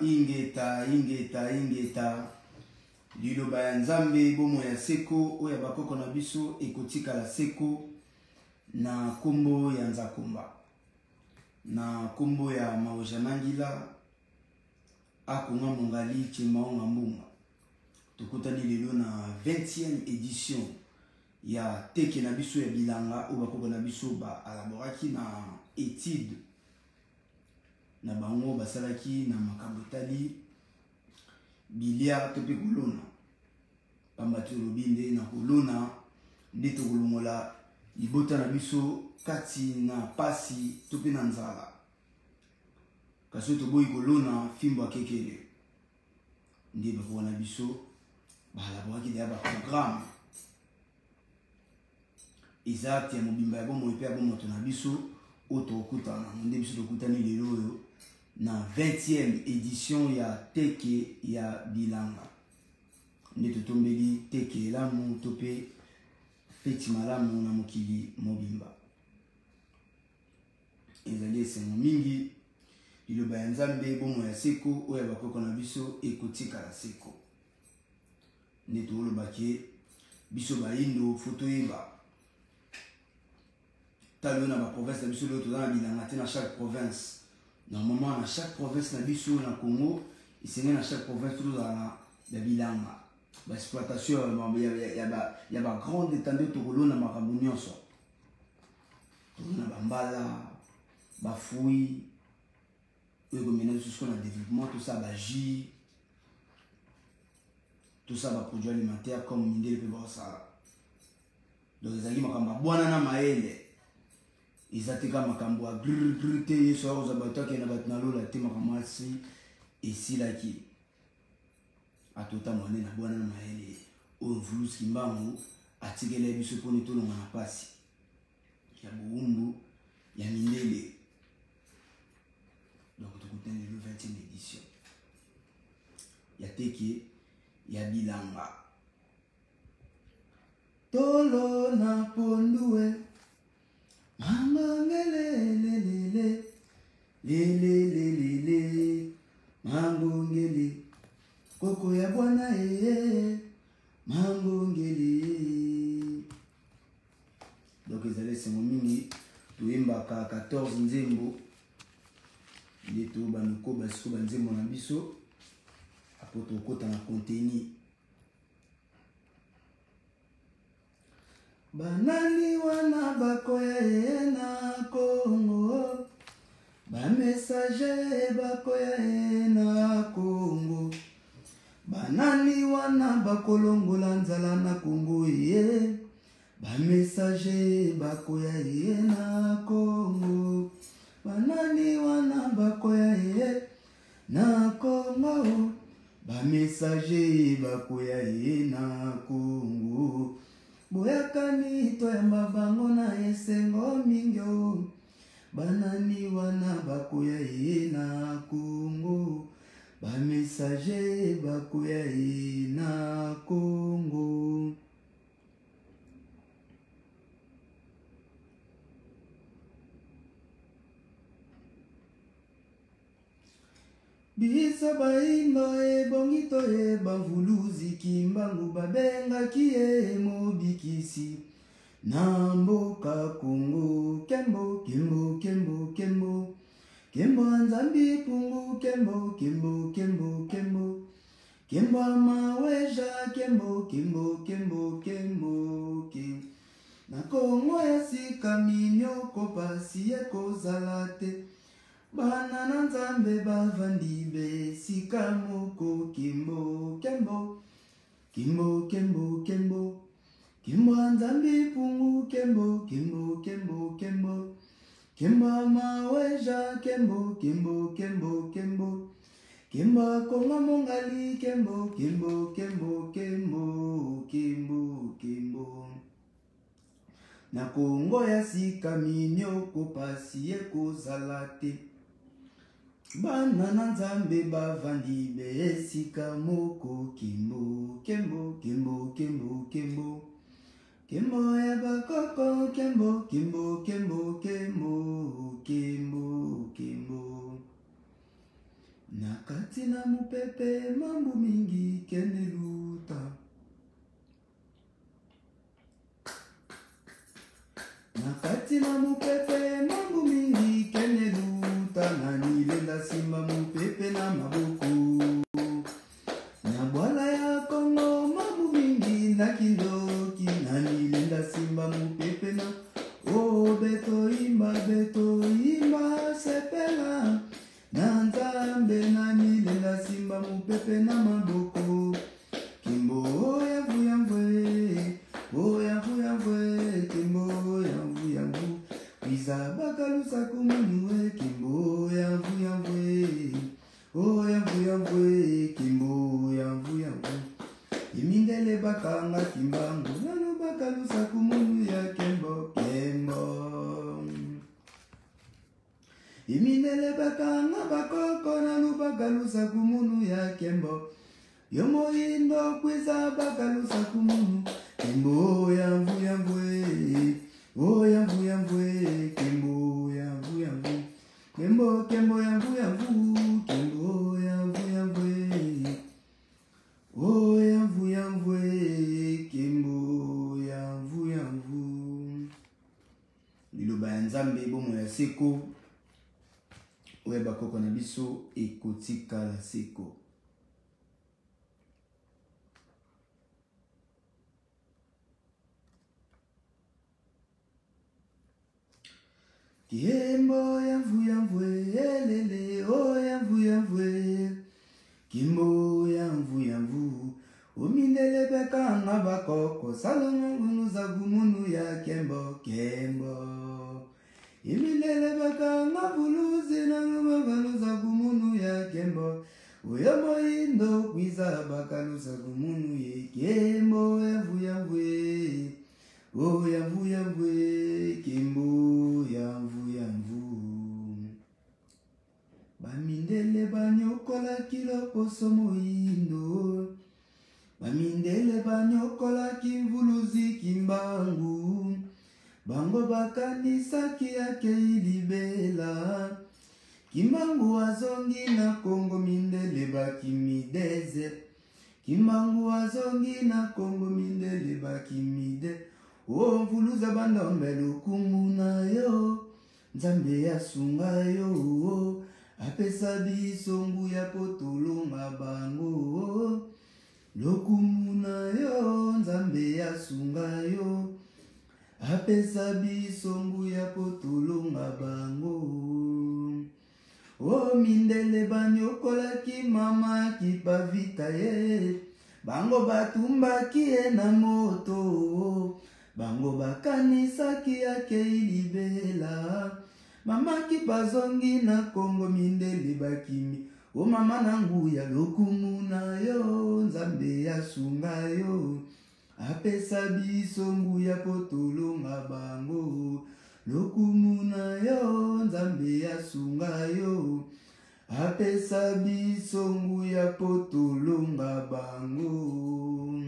ingeta liloba ya nzambe bomo ya seko oya bakoko na biso ekotika la seko na kombo ya nzakomba na kombo ya maojanangila akunga mongali chimaonga mbunga tukutani lelo na 20e édition ya teke na biso ya bilanga oyo bakoko na biso ba alaboraki na étude na bango basalaki na makambo tali bilia tope kolona pambati olobinde na kolona nde tokolongola libota na biso kati na pasi tope na nzala kasi toboyi kolona fimbo akekele nde bakoko na biso baalaboraki deya baprogramme exact ya mobimba ya bomo epe ya bomoto na biso oyo tokutana nde biso tokutani lelo oyo na 20e édition ya teke ya bilanga nde totombeli teke elamu to pe feti malamu na mokili mobimba ezali esengo mingi liloba ya nzambe bomo ya seko oyo bakoko na biso ekotikala seko nde toolobaki biso bayindo fo toyeba talo na baprovince na biso lelo toza na bilanga te na chaque province normalement na chaque province na biso na Congo isenge na chaque province tozala na bilanga baexploitation ya bagrande étendue tokolona makambo nyonso tozona bambala bafui oyo ekomena biso siko na développement tosala bajus tosala baproduit alimentaire comme mindele mpe bakosala donc ezalaki makambo abwana na mayele eza te kaka makambo ya grr te yesu akozwa bato akende bato na lola te makambo asi esilaki atota mwane na bwana na mayele oyo mvuluski mbangu atikela biso mponi tolonga na pasi ya bowumbu ya mindele donc tokutani lelo 20e édition ya teke ya bilanga tolo na pondue mangongele lele mangongele koko ya bwana mangongele donc ezali esengo mingi toyembaka 14 nzembo nde toyebana koba siko banzembo na biso apo tokota na contenu banani wana bakoya na Congo bamessager bakoya na Congo banani wana bakolongola nzala na Congo bamessager bakoya na Congo banani wana bakoya na Congo bamessager bakoya na Congo boyakani toyamba bango na esengo mingyo banani wana bakoya na Congo bamessager bakoya na Congo bisa baindo ebongi toyeba mvuluzi kimbangu babengaki mobikisi na mboka Congo kembo kembo kembo kembo kembo nzambi pungu kembo kembo kembo kembo kembo maweja kembo kembo kembo kembo kembo na Congo esika minyoko pasi ekozala te bana na nzambe bavandi besika moko kembo kembo kembo kembo kembo kembo nzambe pungu kembo kembo kembo kembo kembo maweja kembo kembo kembo kembo kembo konga mongali kembo kembo kembo kembo kembo kembo na Congo ya sika minyoko pasi ekozala te bana na nzambe bavandi besika moko kembo kembo kembo kembo kembo kembo ya bakoko kembo kembo kembo kembo kembo kembo nakati na mupepe mambo mingi kende luta. Nakati na mupepe mambo mingi kende luta, nani lenda simba mupepe na maboko. Nyabwala ya Kongo mambo mingi na kindoki, nani lenda simba mupepe na oh beto imba sepela. Na nzambe nani lenda simba mupepe na maboko. Kimbo yavu yamvwe, oh yavu yamvwe, kimbo yavu yamvu. Wiza bakalusa kumunuwe, kimbo yavu yamvwe, oh yavu yamvwe, kimbo yavu yamvu. Imindele bakanga kimbangu, nanu bakalusa kumunu ya kembo kembo. Imindele bakanga bakoko, nanu bakalusa kumunu ya kembo. Yomo indo kwiza bakalusa kumunu, kimbo yamvu yamvwe, oh yamvu yamvwe, kimbo yamvu yamvu. Kimbo kimbo yamvu yamvu, kimbo yamvu yamvwe, oh yamvu yamvwe, kimbo yamvu yamvu. Liloba ya Nzambe bomo ya seko, oya bakoko na biso ekotika la seko. Kimbo yamvu yamvwe, elele, oh yamvu yamvwe. Kimbo yamvu yamvu, umindele bekanga bakoko, Salomo gunuza gumunu ya kembo kembo. Imindele bekanga buluzi na bakaluza gumunu ya kembo. Uyomo indo kwiza bakaluza gumunu ye kembo yamvu yamvwe, oh yamvu yamvwe, kimbo yamvu yamvu. Bamindele banyokola kiloko somo indo, bamindele banyokola kimvuluzi kimbangu. Bango bakanisa kiyake ilibela, kimbangu wazongi na Kongo mindele bakimideze. Kimbangu wazongi na Kongo mindele bakimide. O mvuluza bandombe lukumu na yo, Nzambe ya sunga yo. Apesa biso nguya potolonga bango, lokumu na yo, Nzambe ya sunga yo. Apesa biso nguya potolonga bango. O mindele banyokola ki mama kipavita ye, bango batumba kie na moto. Bango bakanisa kiyake ilibela, mama kipazongi na Kongo mindele bakimi. O mama nangu ya lokumu na yo, Nzambe ya sunga yo. Apesa biso nguya potolonga bango, lokumu na yo, Nzambe ya sunga yo. Apesa biso nguya potolonga bango.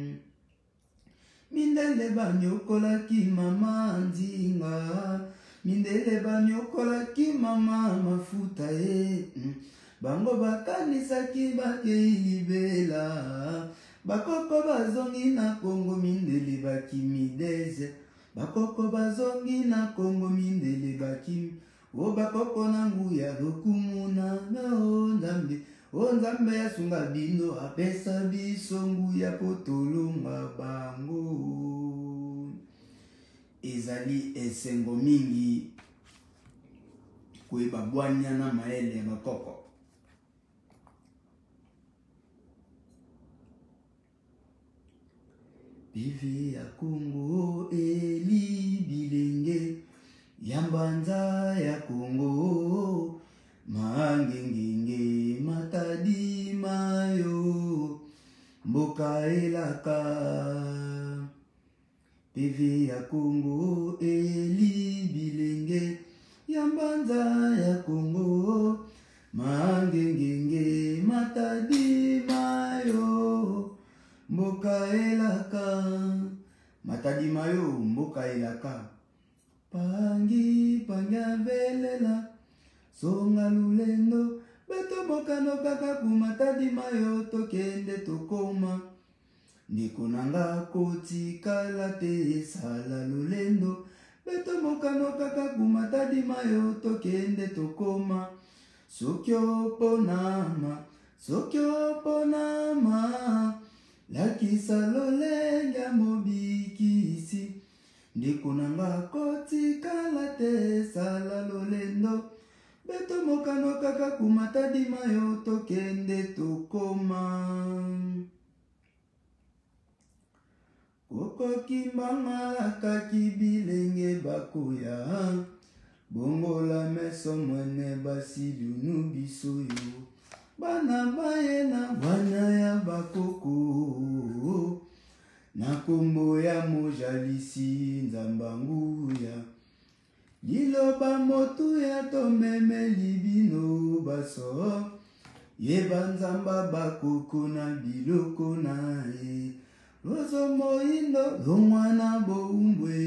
Mindele banyokola ki mama nzinga, mindele banyokola ki mama mafuta ye. Bango bakanisa ki bake ilibela, bakoko bazongi na Kongo mindele bakimideze. Bakoko bazongi na Kongo mindele bakimi. O bakoko nangu ya lokumu na yo, Nzambe, o Nzambe ya sunga bino. Apesa biso nguya potolonga bango. Ezali esengo mingi kuyeba bwanya na maele ya bakoko. Bivi ya Kongo eli bilenge, yambanza ya Kongo mangengenge matadi mayo mboka elaka. Bivi ya Kongo eli bilenge, yambanza ya Kongo mangengenge matadi mayo mboka elaka. Matadi mayo mboka elaka. Pangi panga velela, songa lulendo beto mokano kaka kumatadima yo tokende tokoma ndeko nanga kotikala te sala lolendo beto mokano kaka kumatadima yo tokende tokoma sokyo ponama lakisa lolenga mobikisi ndeko nanga kotikala te sala lolendo beto mokano kaka kumatadima yo tokende tokoma kokokimbanga kaki bilenge bakoya bongola meso mwene basilunu biso yo bana bayena bwana ya bakoko na kombo ya mojalisi nzambanguya liloba motu ya tomeme libino baso yeba nzamba bakoko na biloko na ye lozo moindo lomwana boumbwe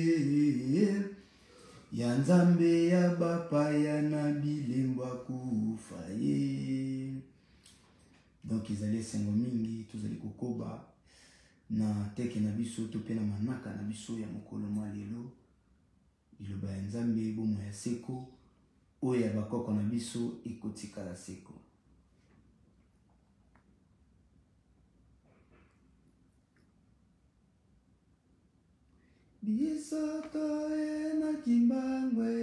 ya nzambe ya bapaya na bilembwa kufa ye. Donc ezali esengo mingi tozali kokoba na teke na biso to pe na manaka na biso ya mokolo mwa lelo liloba ya nzambe bomo ya seko oyo ya bakoko na biso ekotikala seko. Biso toye na kimbangwe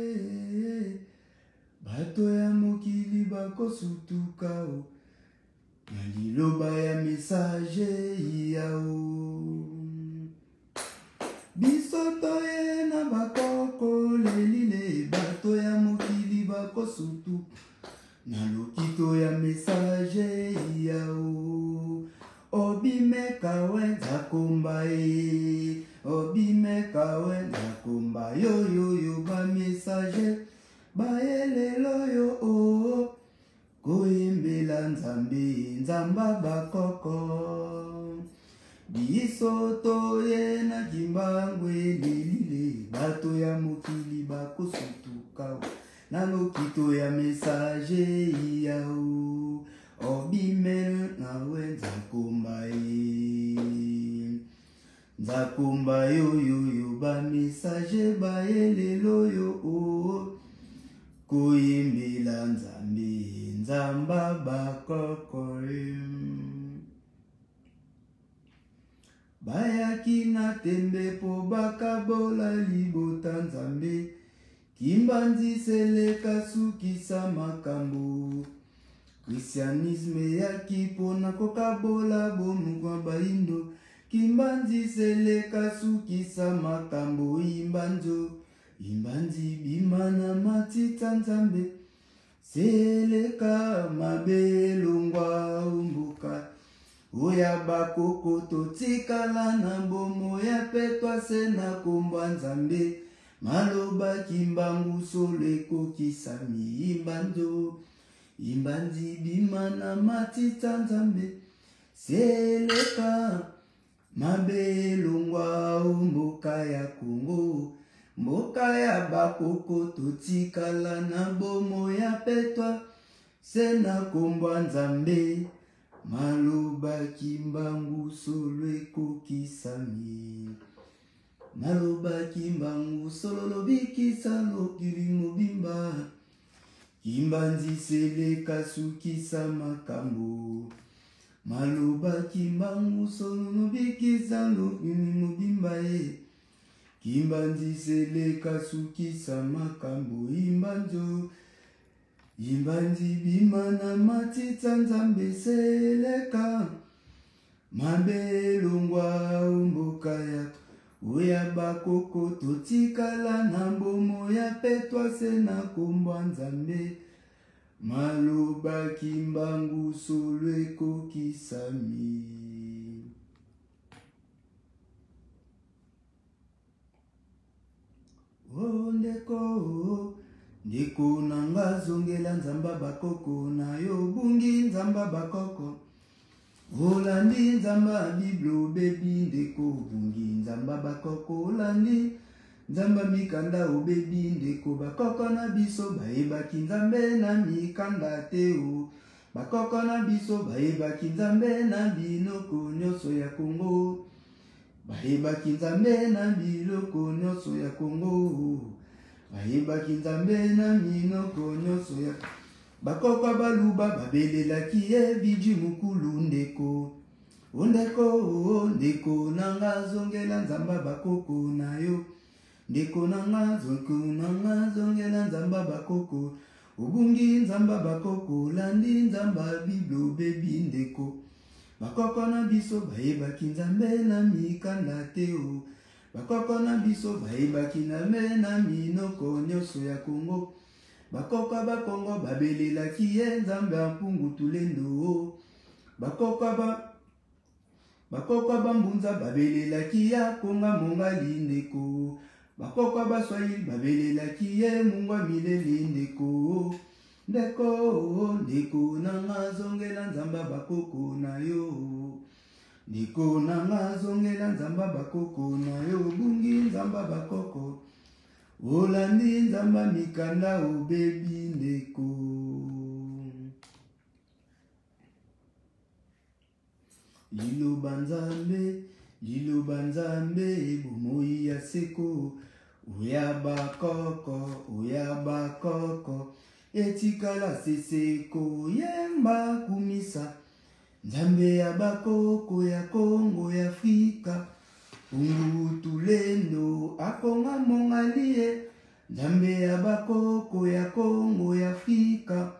bato ya mokili bakosutuka o na liloba ya message yao. Biso toye na bakoko lelile bato ya mokili bakosutuka na lokito ya message yao. Obimeka wenza komba e obimeka wenza komba yo yo yo ba message ba elelo yo o koyembela nzambe nzamba bakoko. Biso toye na kimbangwe lelile bato ya mokili bakosutuka na lokito ya message yao. Obimena nawe nzakomba e nzakomba yo yo yo ba message ba elelo yo o koyembela nzambe nzamba bakoko. Bayaki na tembe po bakabola libota nzambe kimbanzi seleka sukisa makambo. Christianisme yaki pona kokabola bomugwa baindo kimbanzi seleka sukisa makambo imbanzo imbanzi bimana matita nzambe seleka mabelongwa umbuka oya bakoko totikala na bomo ya petwa sena komba nzambe maloba kimbangu soleko kisami imbanzo imbanzi bimana matita nzambe seleka mabelongwa mboka ya Kongo mboka ya bakoko totikala na bomo ya petwa sena komba nzambe maloba kimbangu soleko kisami maloba kimbangu sololo bikisa lokili mobimba kimbanzi seleka sukisa makambo maloba kimbangu sololo bikisa lokili mobimba e kimbanzi seleka sukisa makambo imbanzo imbanzi bimana matita nzambe seleka mabelongwa mboka ya oya bakoko totikala na bomo ya petwa sena komba nzambe maloba kimbangu soleko kisami. Oh ndeko ndeko nanga zongela nzamba bakoko na yo bungi nzamba bakoko olandi nzamba biblo bebi ndeko bungi nzamba bakoko olandi nzamba mikanda obebi ndeko bakoko na biso bayebaki nzambe na mikanda te o bakoko na biso bayebaki nzambe na biloko nyonso ya Kongo. Bayebaki nzambe na biloko nyonso ya Kongo. Bayebaki nzambe na minoko nyonso ya bakoko baluba babelelaki ye biji mukulu ndeko. Ondeko ndeko nanga zongela nzamba bakoko na yo. Ndeko nanga zongela nzamba bakoko. Ubungi nzamba bakoko landi nzamba biblo bebi ndeko. Bakoko na biso bayebaki nzambe na mikanda teo. Bakoko na biso bayebaki nzambe na minoko nyonso ya Kongo. Bakoko bakongo babelelaki ye nzambe ampungu tulendo. Bakoko bambunza babelelaki ya konga mongali ndeko. Bakoko baswahili babelelaki ye mungwa mileli ndeko. Ndeko nanga zongela nzamba bakoko na yo. Ndeko nanga zongela nzamba bakoko na yo. Bungi nzamba bakoko. Olandi nzamba mikanda obebi ndeko. Liloba nzambe bomoi ya seko. Oya bakoko etikala seseko yemba kumisa. Nzambe ya bakoko ya Kongo ya Afrika. Pungu tulendo akonga mongalie. Nzambe ya bakoko ya Kongo ya Afrika.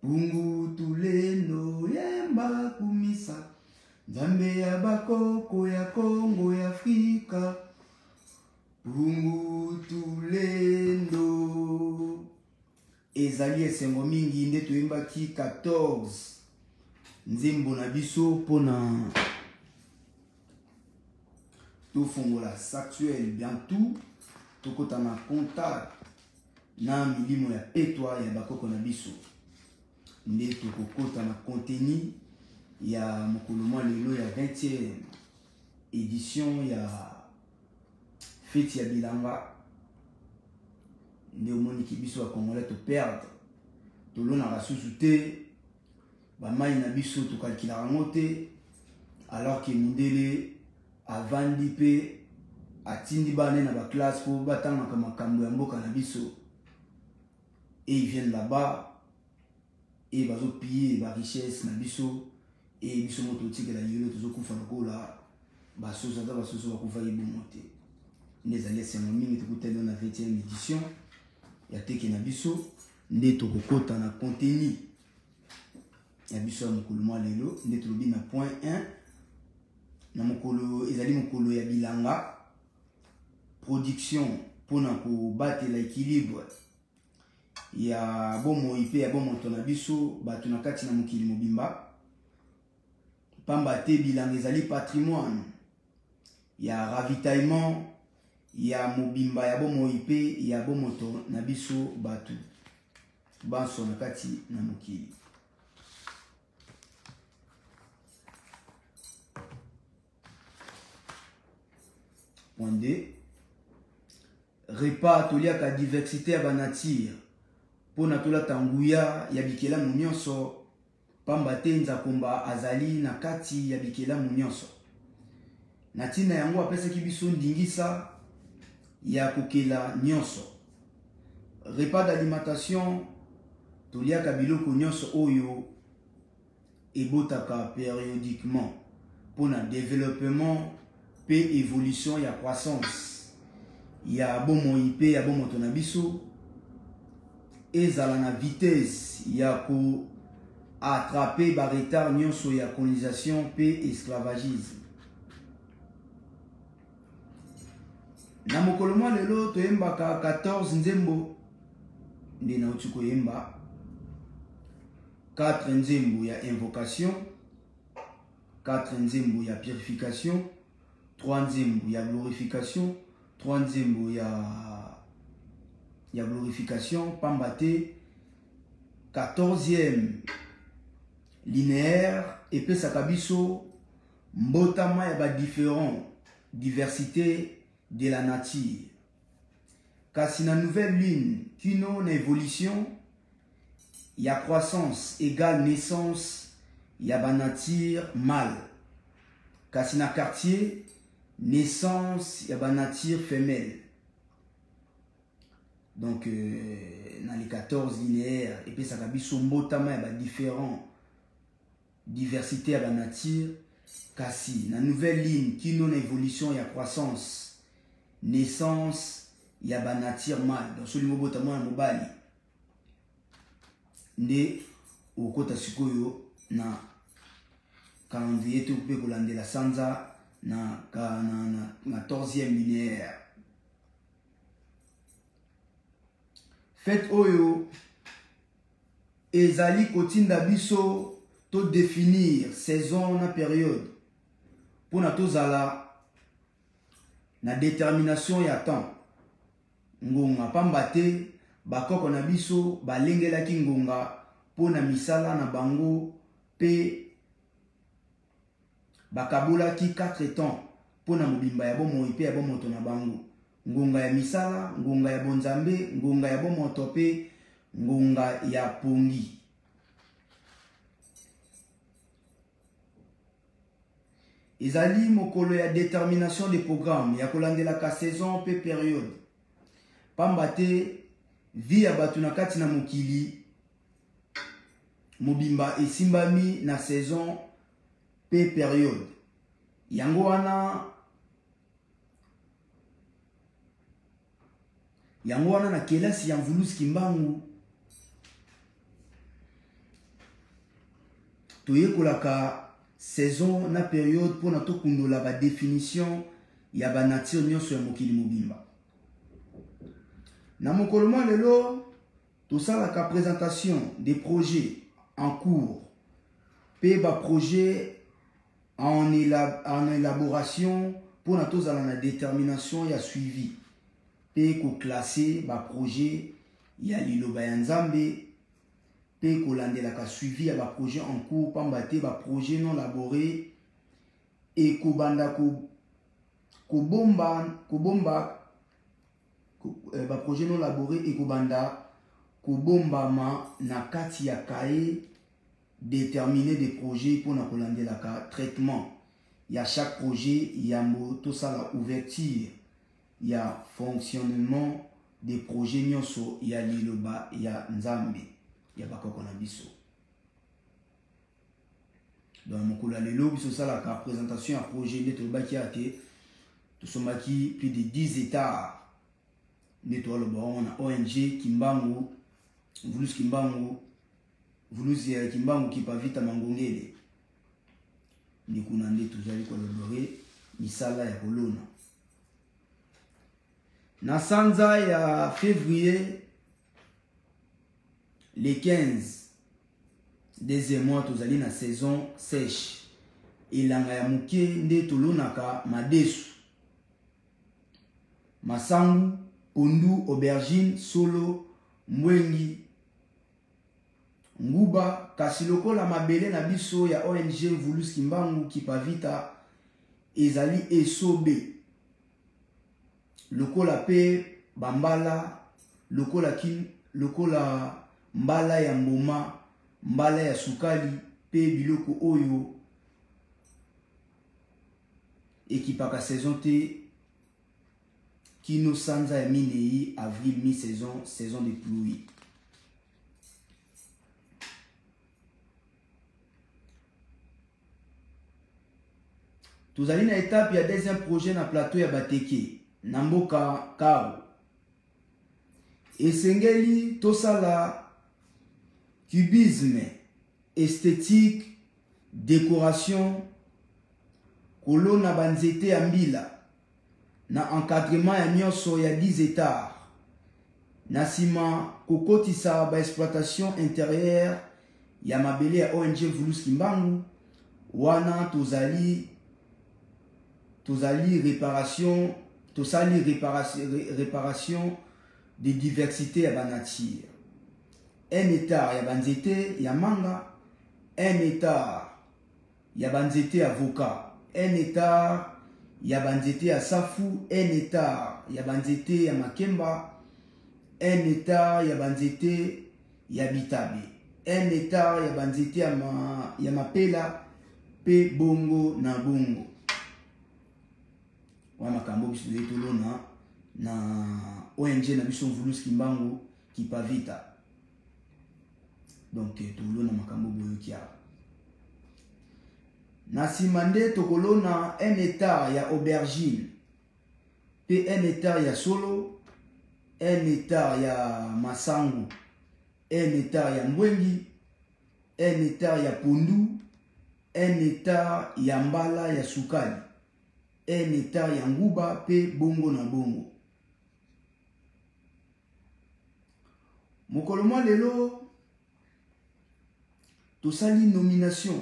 Pungu tulendo yemba kumisa. Nzambe ya bakoko ya Kongo ya Afrika. Pungu tulendo. Ezali esengo mingi nde toyembaki 14 nzembo na biso pona tofongola Sactuel bientôt tokota na contact na milimo ya petwa ya bakoko na biso nde tokokota na contenu ya mokolo mwa lelo ya 20e édition ya fête ya bilanga nde omoniki biso ya Congolais to perdre tolonaka susu te bamai na biso tokalkilaka yango te alors que mundele avandi mpe atindi bane na baklasse po batangaka makambo ya mboka na biso et ils viennent là-bas et bazopiller ba richesse na biso et biso moto otikela yolo tozokufa lokola basoso ata basoso bakufa ibomo te ndezali esengo mingi tokuteli na 20e édition ya teke na biso nde tokokota na contenu ya biso ya mokolo mwa lelo nde tolobi na point 1 na mokolo ezali mokolo ya bilanga production mpona kobatela équilibre ya bomoi mpe ya bomoto na biso bato na kati na mokili mobimba pamba te bilanga ezali patrimoine ya ravitaillement ya mobimba ya bomoi mpe ya bomoto na biso bato banso na kati na mokili. Point 2 repas toliaka diversité ya banature mpona tolata nguya ya bikelamu nyonso pamba te nzakomba azali na kati ya bikelamu nyonso na ntina yango apesaki biso ndingisa ya kokela nyonso. Repas d'alimentation toliaka biloko nyonso oyo ebotaka périodiquement mpona développement pe évolution ya croissance ya bomoi mpe ya bomoto na biso ezala na vitesse ya ko attraper ba retard nyonso ya colonisation pe esclavagisme. Na mokolo mwa lelo toyembaka 14 nzembo nde nauti koyemba 4 nzembo ya invocation, 4 nzembo ya purification, 3 nzembo ya glorification, 3 nzembo ya glorification pamba te 14e linéaire epesaka biso mbotama ya ba diversité de la nature. Kasi na nouvelle ligne kino na évolution il y a croissance égale naissance, il y a ba nature mâle. Kasi na quartier, naissance, il y a ba nature femelle. Donc, dans les 14 linéaires, et puis ça va biso mbotama, il y a différents diversité à la nature. Kasi, la nouvelle ligne qui non évolution, il y a croissance, naissance, il y a ba nature mâle. Donc, ce niveau botama na mobali. Nde au kota sikoyo na calendrier te pe kolande la sanza na 14e linéaire. Faites oyo ezali kotinda biso to définir saison na période pour na tozala na détermination ya temps. Ngonga pambate bakoko na biso balengelaki ngonga po na misala na bango pe bakabulaki 4 temps po na mobimba ya bomoi pe ya bomoto na bango. Ngonga ya misala, ngonga ya bonzambe, ngonga ya bomoto pe ngonga ya pongi. Ezali mokolo ya détermination des programmes ya kolandela ka saison pe période. Pambate vi ya batu na kati na mokili mobimba esimbami na saison pe période. Yango wana na kelasi ya Mvulus Kimbangu toyekolaka saison na période pour na tokundola ba définition ya ba nature nyonso ya mokili mobimba. Na mokolo mwa lelo tosalaka présentation des projets en cours pe ba projet en élaboration pour na tozala na détermination ya suivi pe ko classer ba projet ya liloba ya Nzambe pe ko landela ka suivi ya ba projet en cours pambate ba projet non élaboré et ko banda ko bomba ba projet non élaboré et ko banda ko bombama na kati ya cahier déterminer des projets pour na ko landela ka traitement. Il y a chaque projet, il y a tout ça la ouverture, il y a fonctionnement des projets nyonso, il y a liloba, il y a Nzambe, il y a bakoko na biso. Donc mokula lelo biso ça la présentation à projet de tobaki ate to somaki plus de 10 hectares de to lo bon na ONG Kimbangu, Mvulus Kimbangu, Mvulus Kimbangu qui pavita mangongele. Ni kunande tuzali kolobore misala ya kolona. Na sanza ya février le 15 deuxième mois tozali na saison sèche. Elanga ya muke nde tolonaka madesu. Masangu, pondu, aubergine, solo, mwengi, nguba, kasi lokola mabele na biso ya ONG Mvulus Kimbangu ki pavita ezali esobe. Lokola pe bambala, lokola mbala ya mboma, mbala ya sukali pe biloko oyo ekipaka saison te kino sanza ya minei avril mi-saison, saison de pluie. Tozali na étape ya deuxième projet na plateau ya Bateke, na mboka Kao. Esengeli tosala cubisme, esthétique, décoration, kolona banzete ya mbila, na encadrement ya nyonso ya 10 hectares, na sima kokotisa ba exploitation intérieure ya mabele ya ONG Mvulus Kimbangu, wana tozali réparation de diversité ya banature. 1 hectare ya banzete ya manga, 1 hectare ya banzete ya avocat, 1 hectare ya banzete ya safu, 1 hectare ya banzete ya makemba, 1 hectare ya banzete ya bitabe. 1 hectare ya banzete ya mapela pe bongo na bongo. Wa makambo biso tolona na ONG na biso Mvulus Kimbangu Kipavita. Donc tolona makambo boyokia. Na simande tokolona 1 hectare ya aubergine pe 1 hectare ya solo, 1 hectare ya masangu, 1 hectare ya mbwengi, 1 hectare ya pundu, 1 hectare ya mbala ya sukali, 1 hectare ya nguba pe bongo na bongo. Mokolo mwa lelo tosali nomination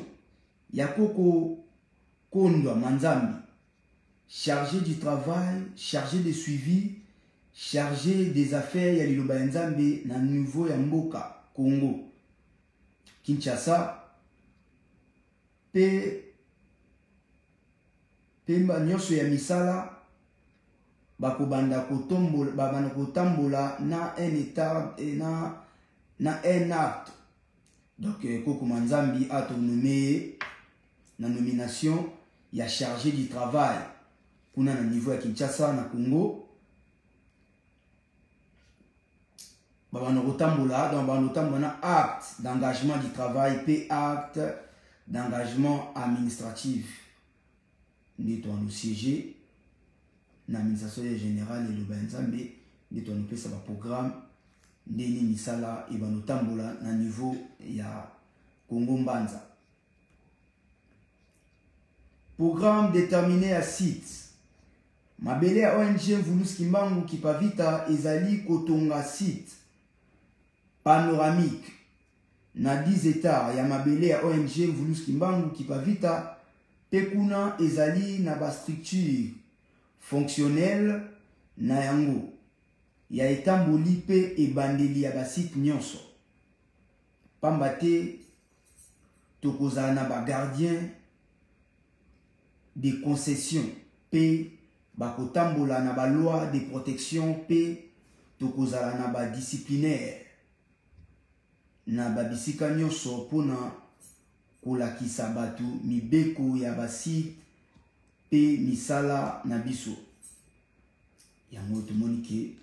ya Koko Kondwa Manzambi, chargé du travail, chargé de suivi, chargé des affaires ya Liloba ya Nzambe na niveau ya mboka Congo Kinshasa. Pemba nyonso ya misala bakobanda kotambola na 1 hectare na 1 acte. Donc Koko Manzambi a nommé na nomination ya chargé du travail kuna na niveau ya Kinshasa na Congo. Babana kotambola donc babana na acte d'engagement du travail pe acte d'engagement administratif. Nous avons siégé dans l'administration générale et le Banzambe. Nous avons fait un programme de Nisala et Banotambola à niveau ya Congo Mbanza. Programme déterminé à site. Mabele a ONG Mvulus Kimbangu Kipavita ezali kotonga site panoramique na 10 hectares ya mabele a ONG Mvulus Kimbangu Kipavita. Pekuna ezali na ba structure fonctionnelle na yango ya etamboli pe ebandeli ya ba site nyonso. Pambate tokozala na ba gardien de concession pe bakotambola na ba loi de protection pe tokozala na ba disciplinaire na ba bisika nyonso pona kolakisa batu mibeko ya basi pe misala na biso. Yango tomonike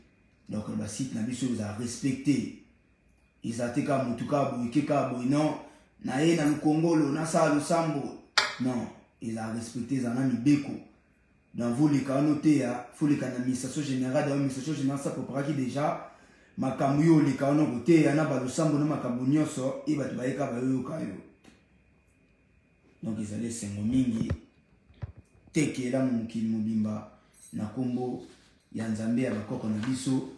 donc basi na biso za respecter. Izateka mutuka boyekeka boyno na ye na Kongolo na sala sambo. Non, ils a respecté za na mibeko. Dans vous les canotés ya, faut les canalisations générale dans l'administration générale ça pour qui déjà makamyo les cano côté ya na ba sambo na makambo nyonso e batu bayeka bayo kayo. Donc ils allaient sengomingi teke la mukili mobimba na kombo ya Nzambe ya bakoko na biso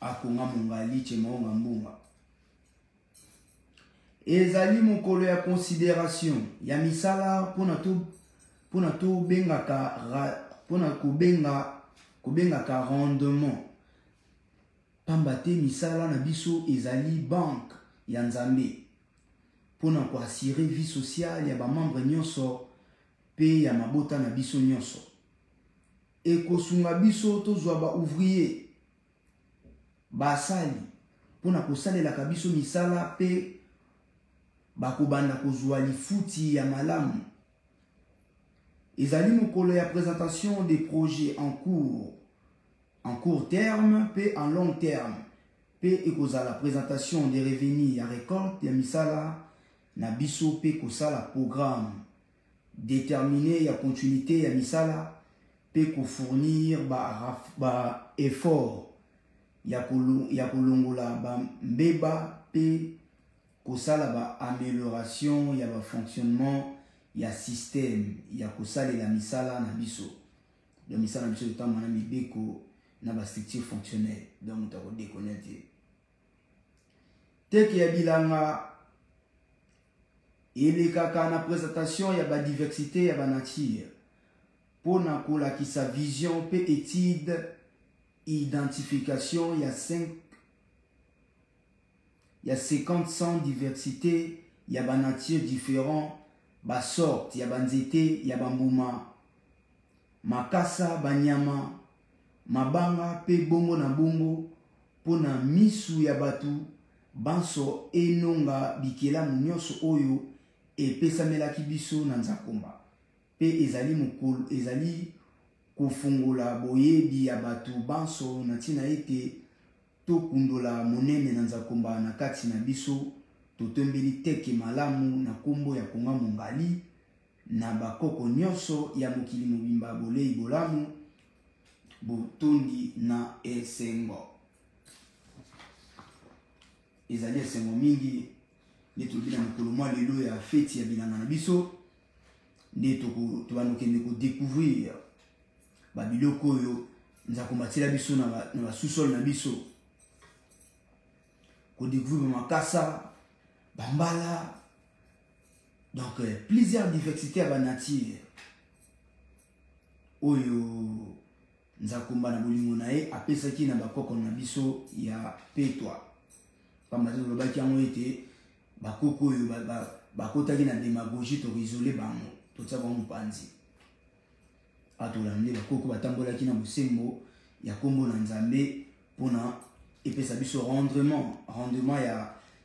akonga mongali chemaonga mbunga. Ezali mokolo ya considération ya misala pona to kubengaka rendement. Pambate misala na biso ezali banque ya Nzambe. Pour assurer vie sociale ya ba membre nyonso pe ya mabota na biso nyonso. Et kosunga biso tozwa ba ouvrier basali pour kosalela ka biso misala pe bakobanda kozwa lifuti ya malamu. Ezali mokolo ya présentation des projets en court terme pe en long terme pe ekozala la présentation des revenus ya récolte ya misala na biso pe kosala programme déterminé ya continuité ya misala pe ko fournir ba effort ya kolongola ba mbeba pe kosala ba amélioration ya ba fonctionnement ya système ya kosala la misala na biso. Le misala na biso tama na mibeko na ba structure fonctionnelle donc ta ko déconnecter. Teke ya bilanga il est na présentation ya ba diversité ya ba nature pona kolakisa vision pe étude identification ya 50 diversité ya ba nature différent ba sorte ya banzete ya bambuma makasa banyama mabanga pe bongo na bongo pona misu ya batu banso enonga bikela nyonso oyo epesamelaki biso na nzakomba pe ezali kofungola boyebi ya bato banso na ntina ete tokundola monene na nzakomba na kati na biso totombeli teke malamu na nkombo ya konga mongali na bakoko nyonso ya mokili mobimba bolei bolamu botondi na esengo. Ezali esengo mingi nde tolobi na mokolo mwa lelo ya feti ya bilanga na biso nde tobandokende kodécouvrir babiloko oyo nzakomba atila biso na basusol na biso, kodécouvrir makasa bambala, donc plusieurs diversités ya banature oyo nzakomba na bolingo na ye apesaki na bakoko na biso ya petwa. Pamba te tolobaki yango ete bakoko oyo bakotaki na démagogie tokoisole bango totia bango mopanzi atolande bakoko batambolaki na bosembo ya kombo na nzambe mpona epesa biso rendement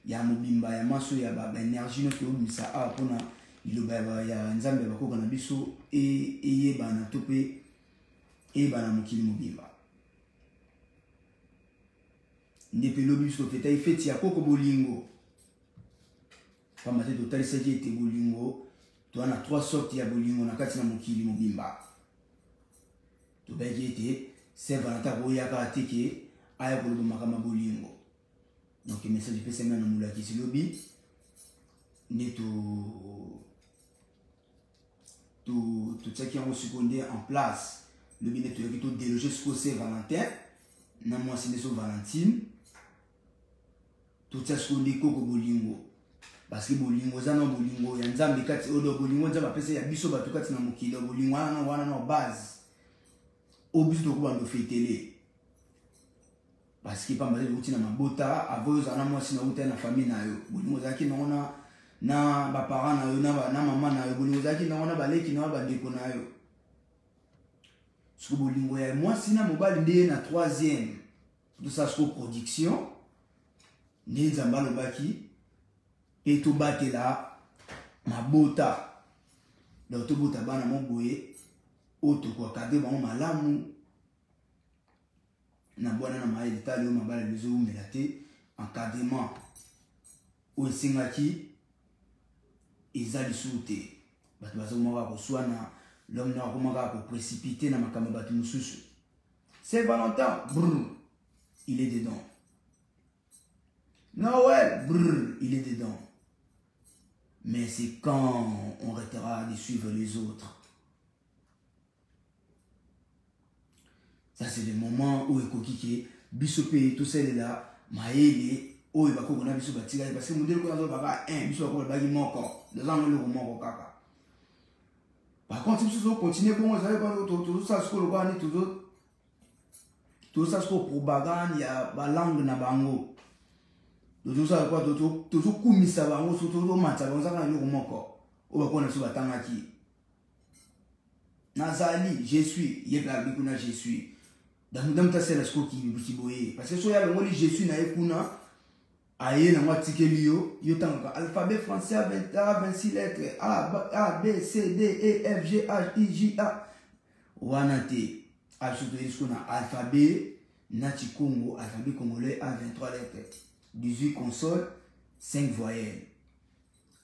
ya mobimba ya maso ya baénergie nyonso tobimisa awa mpona liloba ya nzambe ya bakoko na biso eyebana to mpe eyebana mokili mobimba. Nde mpe lobi biso tofetai feti ya koko bolingo pamba te totalisaki ete bolingo toza na 3 sortes ya bolingo na kati na mokili mobimba. Tobaki ete Saint Valentin akoyaka ateke aya koloba makambo bolingo, donc message epesami na molakisi lobi nde totiaki yango sikoyo nde en place lobi nde toyaki todéloge sikoyo Saint Valentin na mwasi nde so Valentine totia sikoyo nde koko bolingo parce que bolingo eza na bolingo ya nzambe kati oyo bolingo nzambe apesa ya biso bato kati na mokili bolingo wana na base oyo biso tokobanda ofetele parce que pamba te outi na mabota avoyo ozala na mwasi na outa na famille na yo bolingo ozalaki nango na baparent na yo na mama na yo bolingo ozalaki nango na baleki na yo bandeko na yo. Siko bolingo ya mwasi na mobali nde na 3e tosala siko production nde nzambe alobaki mpe tobatela mabota donc tobota bana moboye oyo tokoakade bango malamu na bwana na mayele tali oyo mabala bezowumela te encadrement oyo esengaki eza lisusu te bato bazokomaka koswana l'homme na akomaka koprécipité na makambo bato mosusu. Saint Valentin, brrr, il est dedans. Noël, brrr, il est dedans. Mais c'est quand on arrêtera de suivre les autres. Ça c'est le moment où ekokike biso pe tout celle là maele oyo bakoko na biso batika parce que modèle ko nazo baka biso bakoko baki moko dans un le moko kaka. Par contre, si vous continuez comme vous savez pas tout ça ce que le bani tout ça ce que propagande ya ba langue na bango. Tout ça quoi tout kumisa bango surtout au matcha bango ça na le moko. O ba kona so batanga ki. Nazali, je suis, yebla bikuna je suis. Dans ta c'est la sco qui boye parce que so ya ngoli je suis na ekuna aye na mwatikeli yo tanga alphabet français à 26 lettres A B C D E F G H I J A wanate absolument ce qu'on a alphabet nati Congo alphabet congolais à 23 lettres 18 consonnes 5 voyelles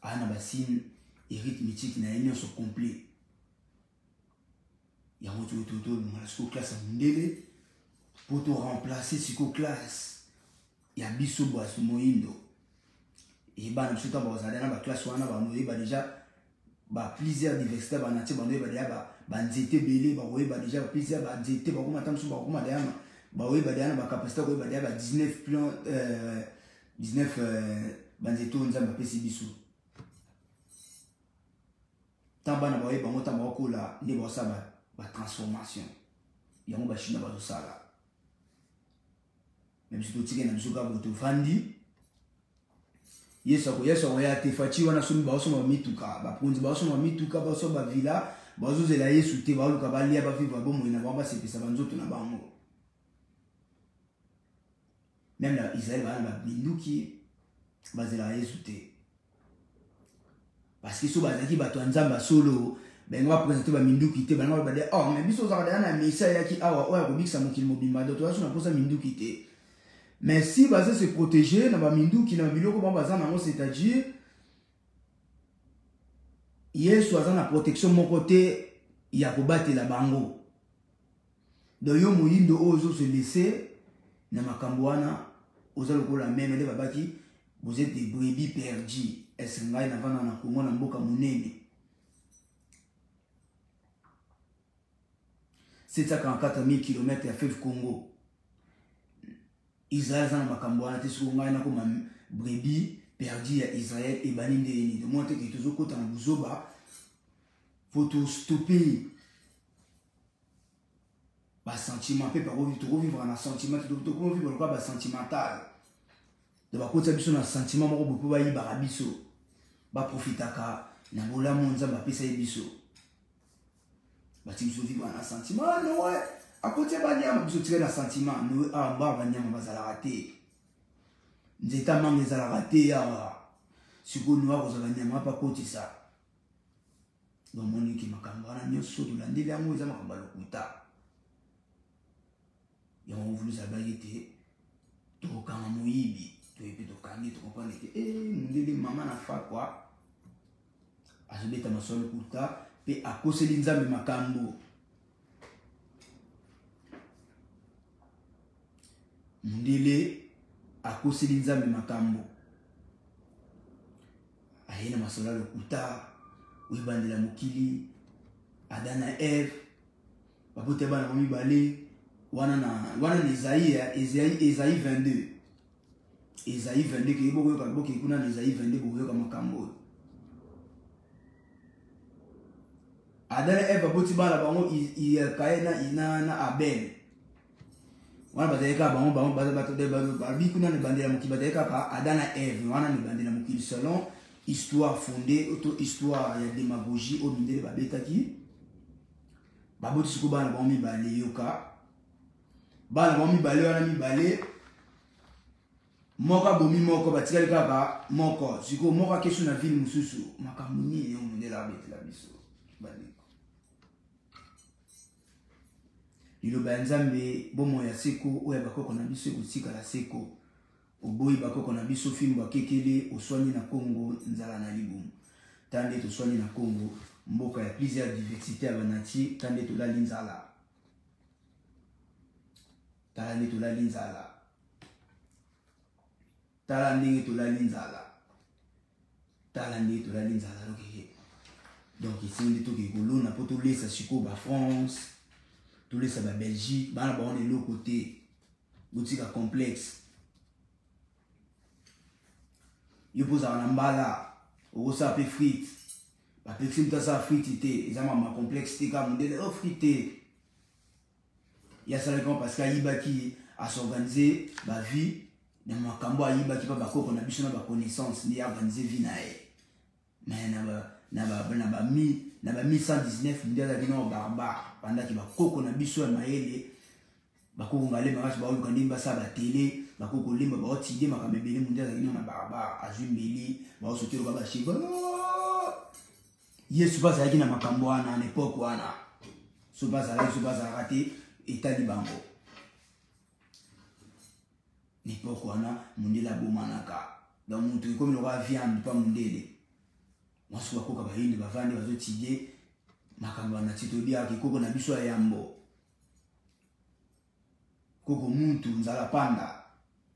ana basine et rythmique na union sont complet ya moto la sco classe mondele pour te remplacer siko classe ya biso boasu moindo et bana biso ta bazala na ba classe wana ba noye ba déjà ba plusieurs diversités ba natie ba noye ba déjà ba nzete belé ba oye ba déjà ba plusieurs ba nzete ba kuma tamsu ba kuma dayama ba oye ba déjà ba capacité ko ba déjà ba 19 plan 19 ba nzete nzamba pesi biso tamba na ba oye ba ngota ba kola ndi ba sa ba transformation yango ba china ba sala. Même si tu tiens dans le cas où tu fandi, yeso ya te fachi wana sumi ba osoma mituka ba ponzi ba osoma mituka ba osoma villa ba ozozela yesu te ba luka ba lia ba vivre ba bomo na ba sepesa ba nzoto na bango. Même là Israël ba binduki bazela Yesu te. Parce que so bazaki bato nzamba solo ben va présenter ba minduki te, ben va dire oh mais biso za na misa yaki awa oya ko bikisa mokili mobimba do to aso na posa minduki te. Mais si bazé se protéger na ba minduki na biloko ba baza na c'est-à-dire Yesu aza na protection moko te ya ko batela bango. Do yo moyindo ozo se laisser na makambo wana oza lokola même de babaki vous êtes des brebis perdues. Est-ce ngai na vana na Congo na mboka munene 744 000 km ya fleuve Congo. Israël za na makambo wana te so ngai na ko brebis perdues ya Israël et baninde ni de monter que toujours kota na buzoba faut tout stopper ba sentiment pe par vivre un sentiment to vivre quoi ba sentimental de ba kota biso na sentiment moko bopo ba yiba biso ba profitaka na bola monza ba pesa biso ba ti biso vivre un sentiment no ouais à côté ba nyama biso tire na sentiment no a ba ba nyama bazala raté nzeta mangi zala raté ya siko no ko zala nyama pa koti sa donc moni ki makambo na nyoso to landeli yango eza makambo lokuta ya on voulu ça baguette to kama moyibi to epe to kangi to comprendre que mundeli mama na fa quoi azobeta masolo kuta pe akoseli nzambe makambo mundele akoseli nzambe makambo ayena masolo lokuta uyibandela mokili adana Eve bapote bana momi bale wana Esaïe 22 Esaïe 22 ke boko yoka boko kuna Esaïe 22 boko yoka makambo adana Eve bapote bana bango kaena na Abel wana bazaleka bango bato de babi kuna ne bandela mokili bazaleka ka adana Eve wana ne bandela mokili selon histoire fondée auto histoire ya démagogie au mindele babetaki baboti suko bana ba mi bale yoka bana ba mi bale wana mi bale moka bomi moko batikali kaka moko suko moka kesu na ville mususu makamuni yo mindela betela biso bale liloba nzambe bomo ya seko oya bakoko na biso kotika la seko oboyi bakoko na biso fimbo akekele oswani na Congo nzala na libumu tande toswani na Congo mboka ya plusieurs diversité ya banati tande tolali nzala tande tolali nzala tala ndenge tolali nzala tala ndenge tolali nzala loke donc ici nde toke kolona po tolesa siko ba France tolesa ba Belgique bana ba on est l'autre côté botika complexe yo poza na mbala osa pe frite ba pexi mtasa frite te ezama ma complexité ka mondele o frite ya sala comme parce que yibaki à s'organiser ba vie na makambo yibaki pa bakoko na biso na ba connaissance ni organiser vie na e mais na ba 1119 ndela dino barbare pendant que bakoko na biso ya maele bakoko ngale marache ba oluka ndimba sa ba télé bakoko limba ba otide makamebele mundia za na barbare azumbeli ba osotelo baba shiba Yesu basa yaki na makambo wana na époque wana so basa raté état di bango l'époque wana mundela bomanaka donc mutu comme le roi viande pas mundele wasu bakoka ba yindi bavandi bazotide makambo na titodia kikoko na biso ya yambo koko muntu nzala panda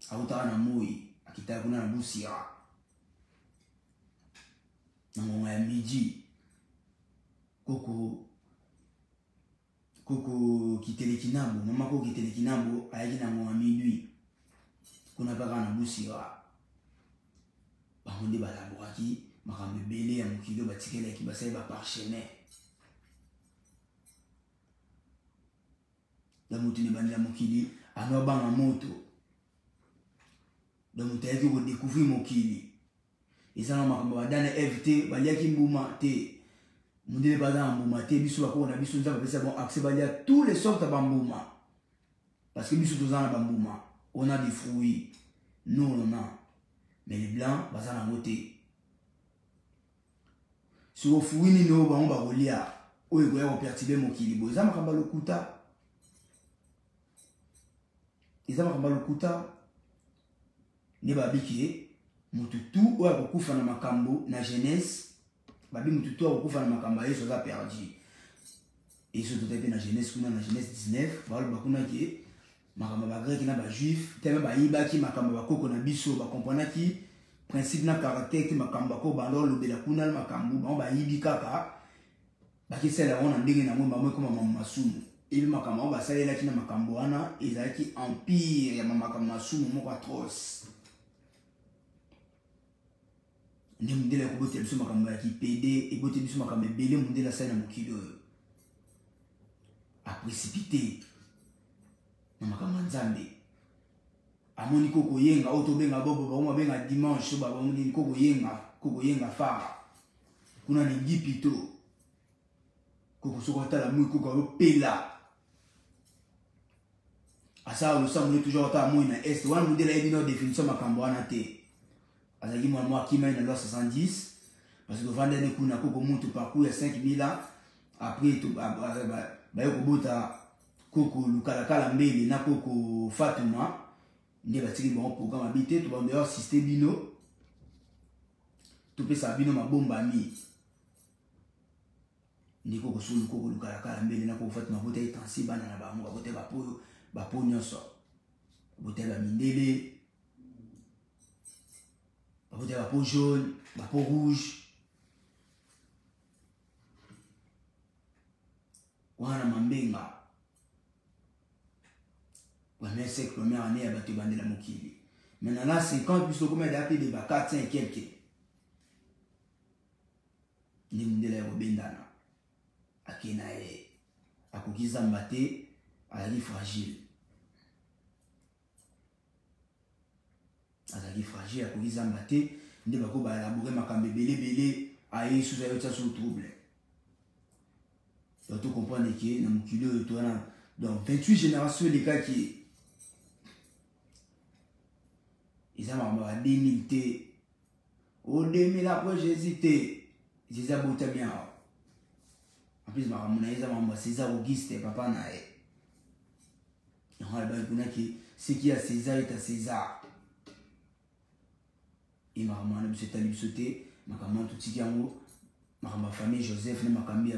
autaka na moi akitaka kuna na busira na ngoma ya midi koko kitele kinambo mama koko kitele kinambo ayaki na ngoma midui kuna baka na busira bamonde balabwaki makambo ebele ya mokili batikelaki basali baparchemin da mutu ne bandela mokili ano banga moto da mutu ayaki ko découvrir mokili ezana makambo badana FT baliaki mbuma te mundele bazana mbuma te biso bakoko na biso nzaka pesa bon accès balia tous les sortes de bambuma parce que biso tozana bambuma on a des fruits nous on a mais les blancs baza na moté si vous fouini no ba on ba rolia o ego ya perturber mokili bo za makamba lokuta ils ont makamba lokuta ne babiki mututu o akokufa na makambo na jeunesse babi mututu akokufa na makambo yeso za perdu et surtout pe na jeunesse kuna na jeunesse 19 ba bakuna ki makambo ba grec na ba juif tellement ba yibaki makambo ba koko na biso ba comprendre ki principe na caractère ki makambo ko bando lobela kuna makambo ba yibi kaka ba ki sela on ndenge na mo ba mo comme maman masumu il makambo ba salela ki na makambo wana ezaki empire ya makambo masumu moko atroce ndi mundela ko bote biso makambo ya ki PD et bote biso makambo belé mundela sa na mokilo a précipité na makambo nzambe amoni koko yenga oto benga bobo ba benga dimanche ba moni koko yenga fara kuna ni gipito koko sokota la mui koko pela asa lo samule toujours ta moi na est wana mundela ebino définition makambo wana te azaki moi kima na loi 70 parce que vendre ne kuna koko mutu parcours ya 5000 ans après to ba yoko bota koko lukalakala mbele na koko Fatuma nde batiki bon programme habité to ba dehors système bino to pesa bino mabomba mi ndi koko sulu koko lukalakala mbele na koko Fatuma bota itansi bana na bango babote bapo nyonso babote ba mindele babote bapo jaune bapo rouge wana mambenga premier siècle, première année, à battu bandé la mokili. Maintenant là, 50 plus le combien d'appels de 4, 5 quelques. Ni mundela robendana. Akenae. Akokiza mbate, à la vie fragile. À la vie fragile, akokiza mbate, ndi bako ba élaborer makambe belé, aïe sous aïe sous trouble. Donc tu comprends que dans mokili, donc 28 générations les gars qui ils ont 2000 T. Au 2000 après Jésus T. Jésus a beau bien. En plus, ils ont César Auguste, papa nae. Ce qui a César est à César. Et ma maman a talib sauté. Ma maman tout petit yango. Ma famille Joseph, ma famille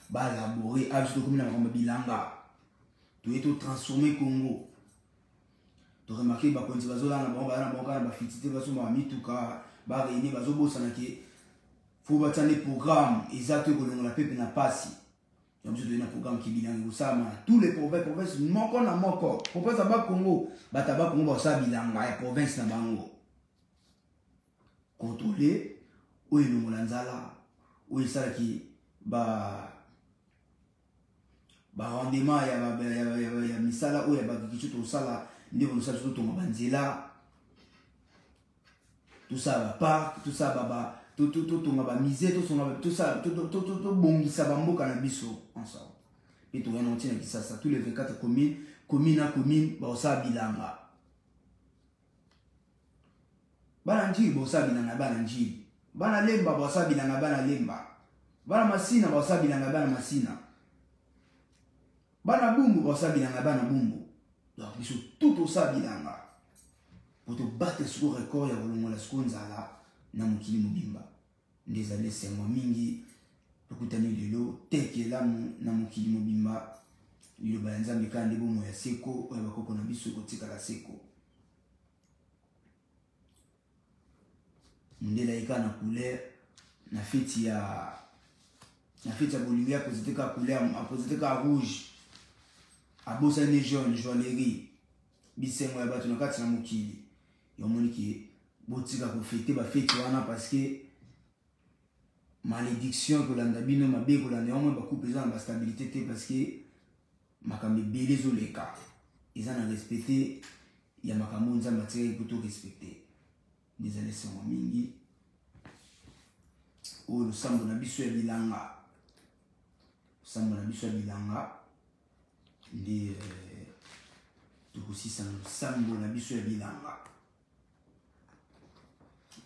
ba élaborer. Absolument comme la maman bilanga. Tout est tout transformé Congo. Tu remarques que quand tu vas là na fitité va soma mituka ba réunir bazo bosana ke faut batane programme exact que l'on la pepe na pasi donc je donne un programme qui bilingue sama tous les provinces moko na moko province ba Congo bataba Congo ba sa bilanga ya province na bango contrôler ou elongo la nzala ou isala ki ba rendement ya misala ou ya ba kitu to sala ndivyo nous tout ton banzela tout ça va pas tout ça baba tout va miser tout ça tout bongisa bamboka na biso ensemble et tout on tient qui ça tous les 24 commune ba sa bilanga bana njili ba sa bilanga bana njili bana lemba ba sa bilanga bana lemba bana masina ba sa bilanga bana masina bana bumbu ba sa bilanga bana bumbu. Donc, ils sont tout au sabilanga. Pour te battre sur le record, il y a vraiment la seconde zala, na mukili mobimba. Des années, c'est moi mingi, pour que tu aies l'eau, teke là, na mukili mobimba. Il y a un zambé quand il y a seko, il y a un peu de biso, il y a seko. Ndela ika na couleur, na fête ya Bolivia, posité ka couleur, posité ka rouge. Abosa ne jaune joaillerie bisengo ya bato na kati na mokili yomoni ki botika ko fêter ba fête wana parce que malédiction ko landa bino mabe ko landa yomoni ba couper za ba stabilité te parce que makambe belé zoleka ils en respecté ya makambo nzamba tere ko to respecter des années sont mingi o le sambo na biso ya bilanga ndi tukusisa sambo na biso ya bilanga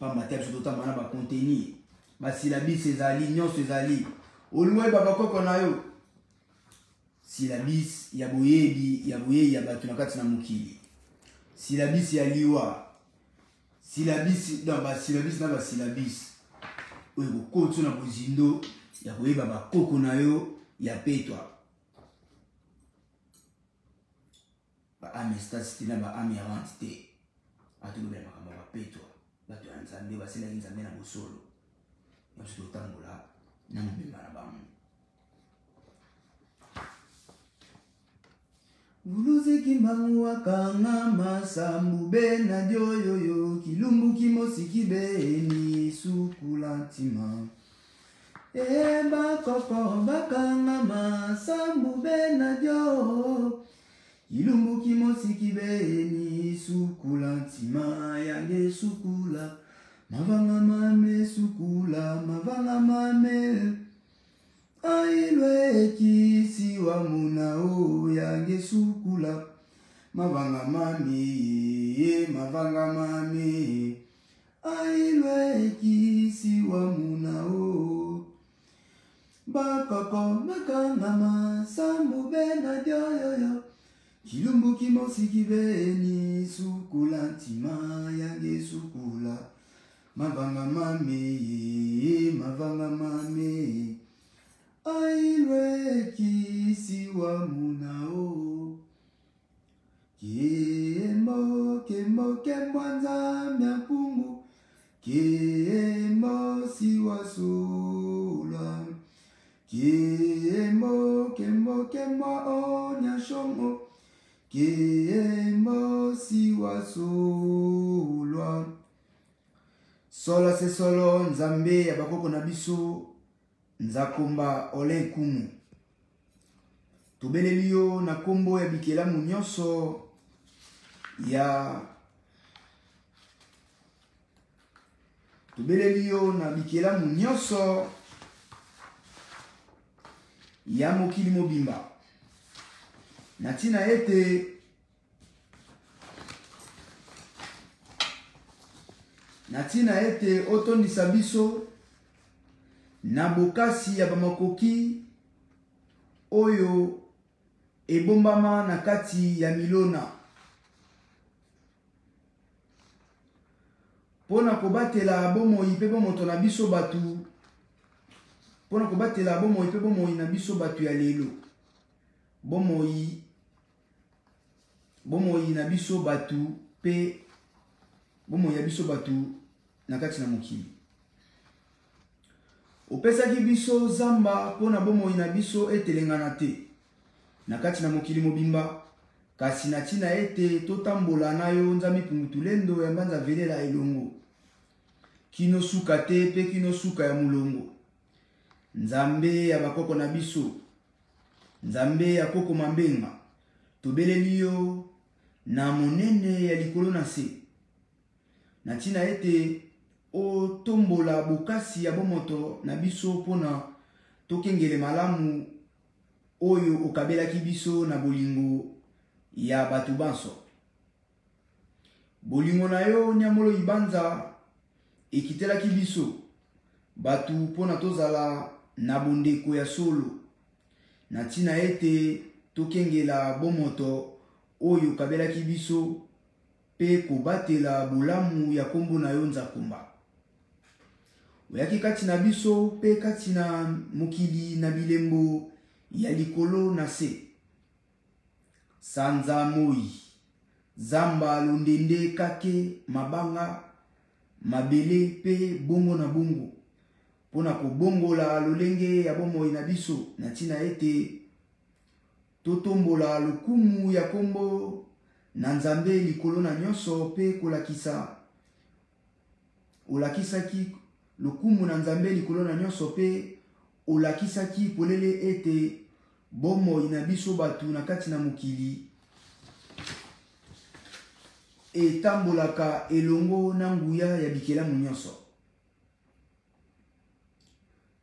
pamba te biso totambala ba contenir ba syllabis ezali nyonso ezali olwe baba koko na yo syllabis ya boyebi ya bato na kati na mokili syllabis ya liwa syllabis na ba syllabis oyo kokotso na bozindo ya koyeba bakoko na yo ya petwa ba ame stasité na ba ame avante te atolobela makambo ya petwa bato ya nzambe baselaki nzambe na bosolo ya biso totambola na mobimba na bango Buluzi mbangu wakanga masambu bena dioyoyo kilumbu kimosiki beni sukula ntima bakoko bakanga masambu bena dio kilumbu kimosiki beni sukula ntima yange sukula mavanga mame sukula mavanga mame Ailwe kisi wa munao yange sukula mavanga mami Ailwe kisi wa munao bakoko bakanga masambu bena dioyoyo kilumbu kimosiki beni sukula ntima yange sukula mavanga mami Ailwe kisi wa munao kembo nzambe mpungu kembo siwa sola kembo onya shongo kembo siwa solwa sola se solo nzambe ya bakoko na biso Nzakomba ole kumu tobeleli yo na kombo ya bikelamu nyonso ya tobeleli yo na bikelamu nyonso ya mokili mobimba na ntina ete otondisa biso na bokasi ya bamakoki oyo ebombama na kati ya milona pona kobatela bomoi pe bomoto na biso batu pona kobatela bomoi pe bomoi na biso batu ya lelo bomoi na biso batu pe bomoi ya biso batu na kati na mokili opesaki biso zamba pona bomoi na biso etelengana te na kati na mokili mobimba kasi na ntina ete totambola na yo nzambe pungutulendo ya mbanza velela elongo kino suka te pe kino suka ya mulongo nzambe ya bakoko na biso nzambe ya koko mambenga tobeleli yo na monene ya likolo na se na ntina ete otombola bokasi ya bomoto na biso pona tokengele malamu oyo okabelaki biso na bolingo ya batu banso bolingo na yo nyamolo ibanza ekitelaki biso batu pona tozala na bondeko ya solo na ntina ete tokengela bomoto oyo okabelaki biso pe kobatela bolamu ya kombo na yo Nzakomba oyaki kati na biso pe kati na mokili na bilembo ya likolo na se sanza moi zamba londende kake mabanga mabele pe bongo na bongo pona kobongola lolenge ya bomoi na biso na ntina ete totombola lokumu ya kombo na nzambe likolo na nyonso pe olakisaki lokumu na nzambe likolo na nyonso pe olakisaki polele ete bomoi na biso batu na kati na mokili etambolaka elongo na nguya ya bikelamu nyonso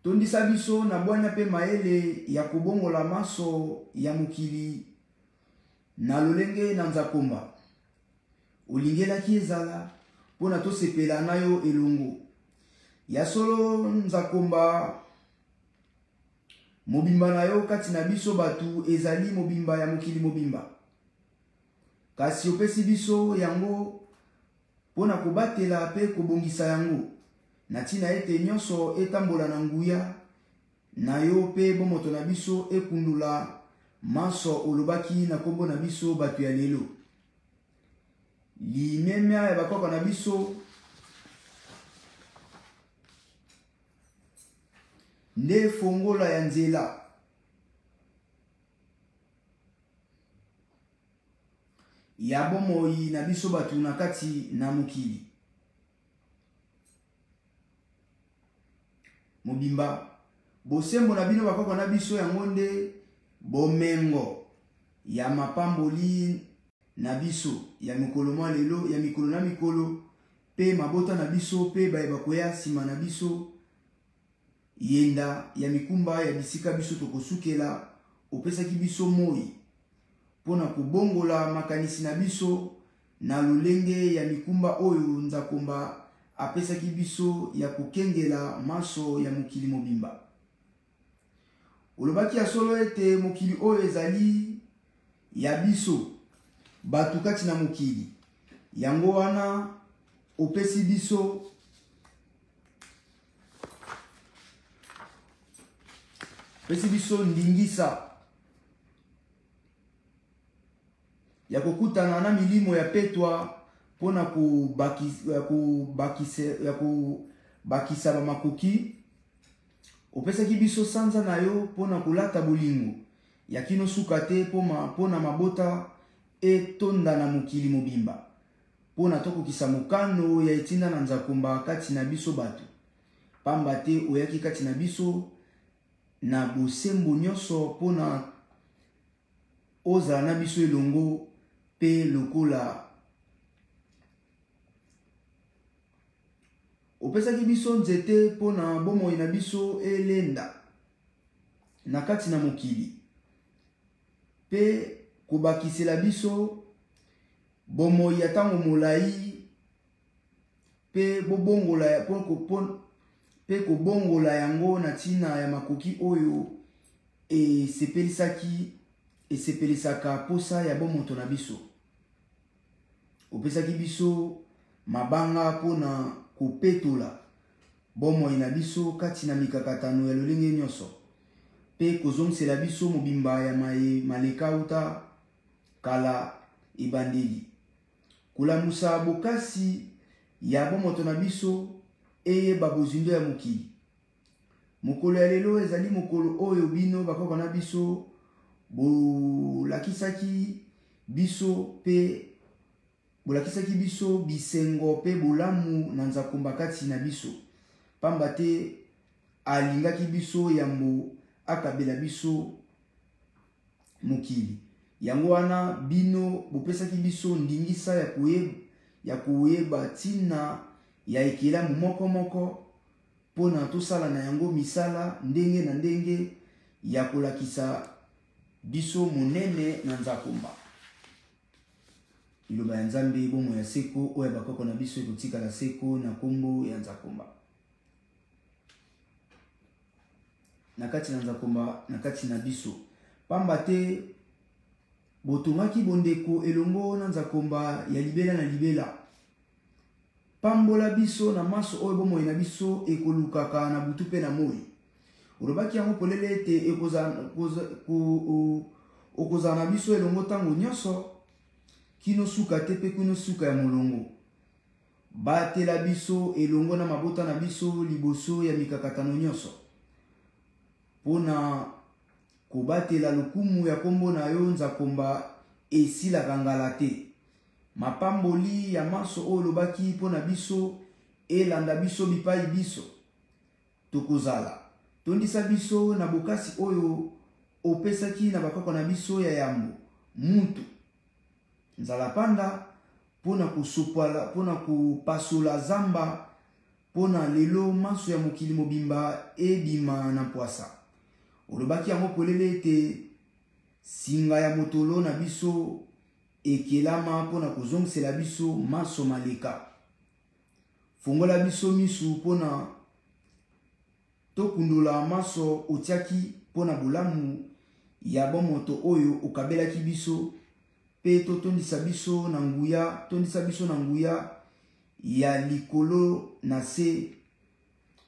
tondisa biso na bwanya pe maele ya kobongola maso ya mokili na lolenge na Nzakomba olingelaki ezala pona to sepela na yo elongo. Ya solo nzakomba mobimba na yo kati na biso batu ezali mobimba ya mokili mobimba. Kasi opesi biso yango pona kobatela pe kobongisa yango. Na tina ete nyonso etambola na nguya na yo pe bomoto na biso ekundula maso olobaki na kombo na biso batu ya lelo. Limemia ya bakoko na biso nde fongola ya nzela. Ya bomoi na biso batu na kati na mokili. Mobimba bosembo na bino bakoko na biso yango nde bomengo ya mapamboli na biso ya mikolo mwa lelo ya mikolo na mikolo pe mabota na biso pe bayeba koya sima na biso yenda ya mikumba ya bisika biso tokosukela opesaki biso moi pona kubongola makanisi na biso na lolenge ya mikumba oyo nzakomba apesaki biso ya kokengela maso ya mokili mobimba. Olobaki ya solo ete mokili oyo ezali ya biso batu kati na mokili. Yango wana opesi biso ndingisa ya kokutana na milimo ya petwa pona kubakisa bamakoki. Opesaki biso sanza na yo pona kulata bolingo ya kino suka te pona mabota etonda na mokili mobimba. Pona tokokisa mokano ya etinda na nzakomba kati na biso batu. Pamba te oyaki kati na biso na bosembo nyonso pona ozala na biso elongo pe lokola. Opesaki biso nzete pona bomoi na biso elenda na kati na mokili. Pe kobakisela biso bomoi ya tango molai pe kobongola yango na tina ya makoki oyo esepelisaka posa ya bomoto na biso. Opesaki biso mabanga pona kopetola bomoi na biso kati na mikakatano ya lolenge nyonso pe kozongisela biso mobimba ya maleka uta kala ebandeli. Kulamusa bokasi ya bomoto na biso eyeba bozindo ya mokili. Mokolo ya lelo ezali mokolo oyo bino bakoko na biso bolakisaki biso bisengo pe bolamu na nzakomba kati na biso. Pamba te alingaki biso yambo akabela biso mokili. Yango wana bino bopesaki biso ndingisa ya koyeba tina ya ekelamu moko moko pona tosala na yango misala ndenge na ndenge ya kolakisa biso monene na nzakomba. Iloba ya Nzambe bomo ya seko oya bakoko na biso ekotika la seko na kombo ya nzakomba. Nakati na nzakomba nakati na biso. Pamba te botongaki bondeko elongo na nzakomba ya libela na libela. Pambola biso na maso oyo bomo na biso ekolukaka na butu pe na moi. Olobaki yango polele ete okozala na biso elongo tango nyonso kino suka te pe kino suka ya molongo. Batela biso elongo na mabota na biso liboso ya mikakatano nyonso. Pona kobatela lokumu ya kombo na yo nzakomba esilaka ngala te. Mapamboli ya maso oyo lobaki pona biso elanda biso bipai biso. Tokozala. Tondisa biso na bokasi oyo opesaki na bakoko na biso ya yambo. Mutu. Nzala panda pona kusupala pona kupasola zamba pona lelo maso ya mokili mobimba ebima na poasa. Olobaki yango polele ete singa ya motolo na biso ekelama pona kuzongisela biso maso maleka. fongola biso misu pona tokundula maso otiaki pona bolamu ya bomoto oyo okabelaki biso pe totondisa biso na nguya ya likolo na se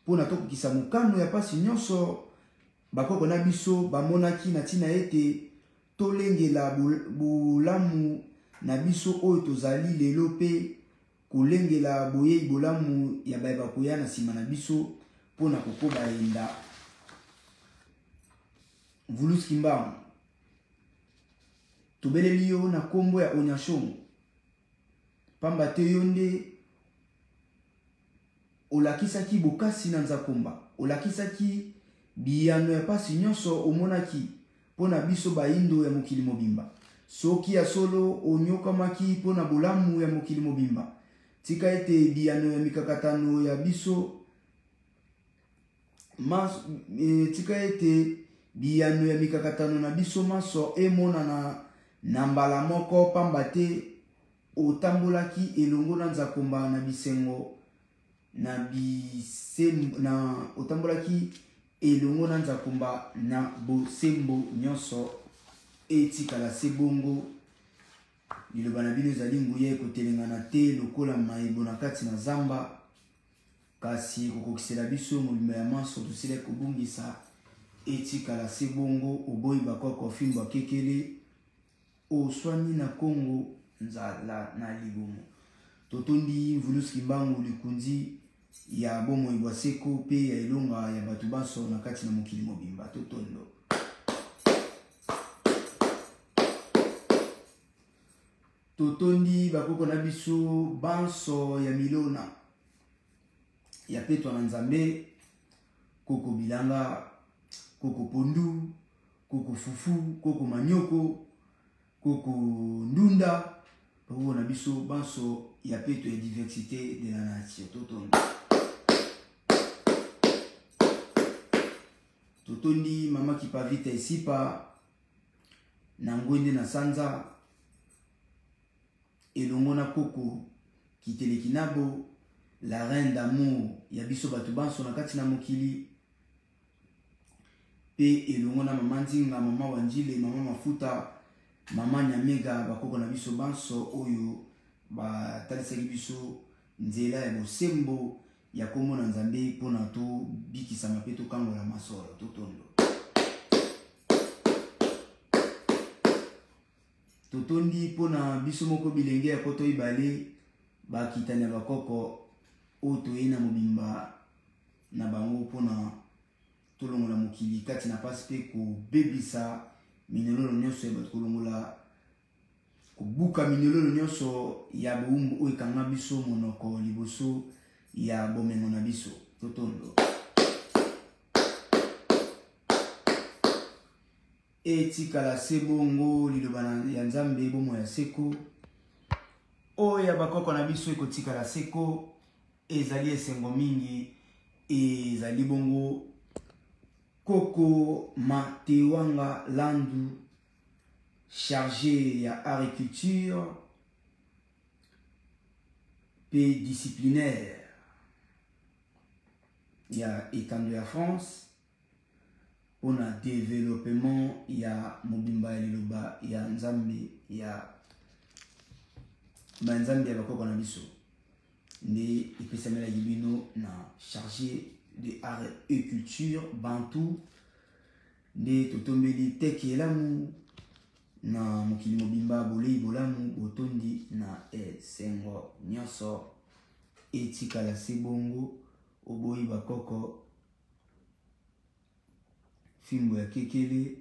pona tokokisa mokano ya pasi nyonso bakoko na biso bamonaki na ntina ete tolengela bolamu na biso oyo tozali lelo pe kolengela boyei bolamu ya bayeba koya na nsima na biso pona kokoba enda. Vulus Kimbangu tobeleli yo na kombo ya Onyashongo pamba te yo nde olakisaki bokasi na Nzakomba, olakisaki biyano ya pasi nyonso omonaki pona biso baindo ya mokili mobimba. Soki ya solo onyokamaki pona bolamu ya mokili mobimba, tika ete biyano ya mikakatano ya biso tika ete biyano ya mikakatano na biso maso emonana na mbala moko pamba te otambolaki elongo na Nzakomba na bisengo otambolaki elongo na Nzakomba na bosembo nyonso etikala se bongo. Liloba na bino ezali nguya ekotelengana te lokola mayebo na kati na zamba, kasi kokokisela biso mobimba ya maso tosila kobungisa etikala se bongo. Oboyi bakoko fimbo kekele oswani na Kongo nzala na libumu. Totondi Vulus Kimbangu likunzi ya bomo ibwa seko pe ya elonga ya batu baso na kati na mokili mobimba. Totondo totondi bakoko na biso banso ya milona ya petwa na Nzambe, koko bilanga, koko pondu, koko fufu, koko manyoko, koko ndunda, bakoko na biso banso ya petwa ya diversité de la nation. Totondi mama Kipavita isipa na ngwende na sanza elongo na koko Kiteleki nabo, la reine d'amour ya biso batu banso na kati na mokili, pe elongo na mama Nzinga, mama Wanjile, mama Mafuta, mama Nyamega, bakoko na biso banso oyo batalisaki biso nzela ya bosembo ya kombo na Nzambe pona to bikisama pe tokangola masolo. Totondo totondi pona biso moko bilenge ya koto ibale bakitani ya bakoko oto ena mobimba na bango pona tolongola mokili kati na pasi pe kobebisa minololo nyonso ya bato kolongola kobuka minololo nyonso ya boumbu oyo ekanga biso monoko liboso ya bomengo na biso. Totondo etikala se bongo liloba ya Nzambe bomo ya seko oyo ya bakoko na biso ekotikala seko ezali esengo mingi. Ezali bongo Koko Matewanga Landu, chargé ya agriculture pe disciplinaire ya etando ya France on a développement ya mobimba ya liloba ya Nzambe ya Nzambe ya bakoko na biso nde epesamela libino na chargé de agriculture bantu nde totombeli teke elamu na mokili mobimba bolei bolamu botondi na esengo nyonso etikala se bongo. Oboyi bakoko fimbo ya kekele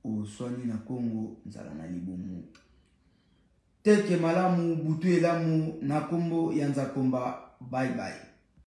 oswani na Kongo nzala na libumu. Teke malamu butu elamu na kombo ya Nzakomba. Bye bye.